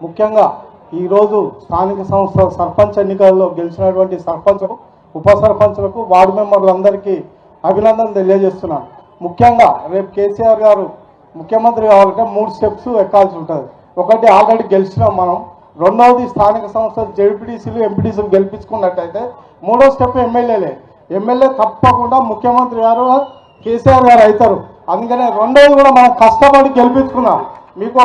ముఖ్యంగా ఈరోజు స్థానిక సంస్థల సర్పంచ్ ఎన్నికల్లో గెలిచినటువంటి సర్పంచ్, ఉప సర్పంచులకు, వార్డు మెంబర్లందరికీ అభినందన తెలియజేస్తున్నాను. ముఖ్యంగా రేపు కేసీఆర్ గారు ముఖ్యమంత్రి కావాలంటే 3 స్టెప్స్ ఎక్కాల్సి ఉంటుంది. ఒకటి ఆల్రెడీ గెలిచినాం మనం, రెండవది స్థానిక సంస్థలు జెడ్పీటీసీలు, ఎంపీటీసీలు గెలిపించుకున్నట్టయితే మూడో స్టెప్ ఎమ్మెల్యేలే. ఎమ్మెల్యే తప్పకుండా ముఖ్యమంత్రి గారు కేసీఆర్ గారు అవుతారు. అందుకనే రెండవది కూడా మనం కష్టపడి గెలిపించుకున్నాం. మీకు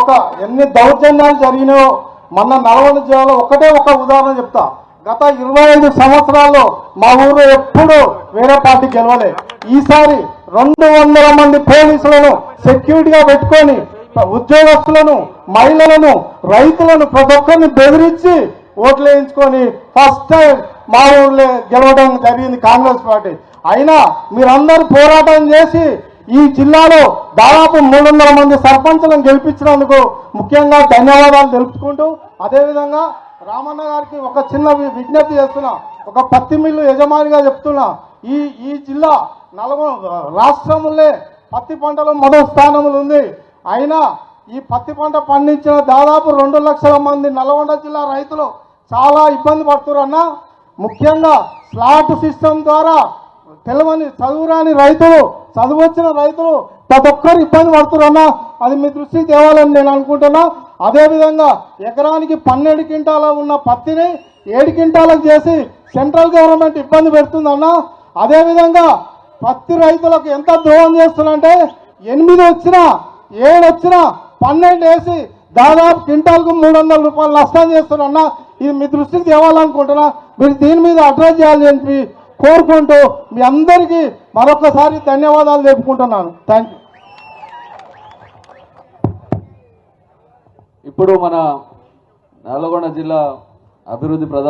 ఎన్ని దౌర్జన్యాలు జరిగినాయో మొన్న నల్గొండ జిల్లాలో ఒకటే ఒక ఉదాహరణ చెప్తా. గత 25 సంవత్సరాల్లో మా ఊరు ఎప్పుడు వేరే పార్టీ గెలవలే. ఈసారి 200 మంది పోలీసులను సెక్యూరిటీగా పెట్టుకొని ఉద్యోగస్తులను, మహిళలను, రైతులను ప్రతి ఒక్కరిని బెదిరించి ఓట్లు వేయించుకొని ఫస్ట్ టైం మా ఊర్లో గెలవడం జరిగింది కాంగ్రెస్ పార్టీ. అయినా మీరందరూ పోరాటం చేసి ఈ జిల్లాలో దాదాపు 300 మంది సర్పంచులను గెలిపించినందుకు ముఖ్యంగా ధన్యవాదాలు తెలుపుకుంటూ, అదేవిధంగా రామన్న గారికి ఒక చిన్న విజ్ఞప్తి చేస్తున్నా. ఒక పత్తి మిల్లు యజమానిగా చెప్తున్నా, ఈ జిల్లా రాష్ట్రంలో పత్తి పంటలో మొదటి స్థానంలో ఉంది. అయినా ఈ పత్తి పంట పండించిన దాదాపు 2 లక్షల మంది నల్గొండ జిల్లా రైతులు చాలా ఇబ్బంది పడుతున్నారు. ముఖ్యంగా స్లాట్ సిస్టమ్ ద్వారా తెలవని చదువురాని రైతులు, చదువు వచ్చిన రైతులు ప్రతి ఒక్కరు ఇబ్బంది పడుతున్నా. అది మీ దృష్టికి తేవాలని నేను అనుకుంటున్నా. అదేవిధంగా ఎకరానికి 12 క్వింటాల ఉన్న పత్తిని 7 క్వింటాలకు చేసి సెంట్రల్ గవర్నమెంట్ ఇబ్బంది పెడుతుందన్నా. అదేవిధంగా పత్తి రైతులకు ఎంత ద్రోహం చేస్తున్నంటే 8 వచ్చినా 7 వచ్చినా 12 వేసి దాదాపు క్వింటాల్కు 300 రూపాయలు నష్టం చేస్తున్నా. ఇది మీ దృష్టికి తేవాలనుకుంటున్నా. మీరు దీని మీద అడ్రస్ చేయాలని చెప్పి కోరుకుంటూ మీ అందరికీ మరొకసారి ధన్యవాదాలు తెలుపుకుంటున్నాను. Thank you. ఇప్పుడు మన నల్గొండ జిల్లా అభివృద్ధి ప్రధాన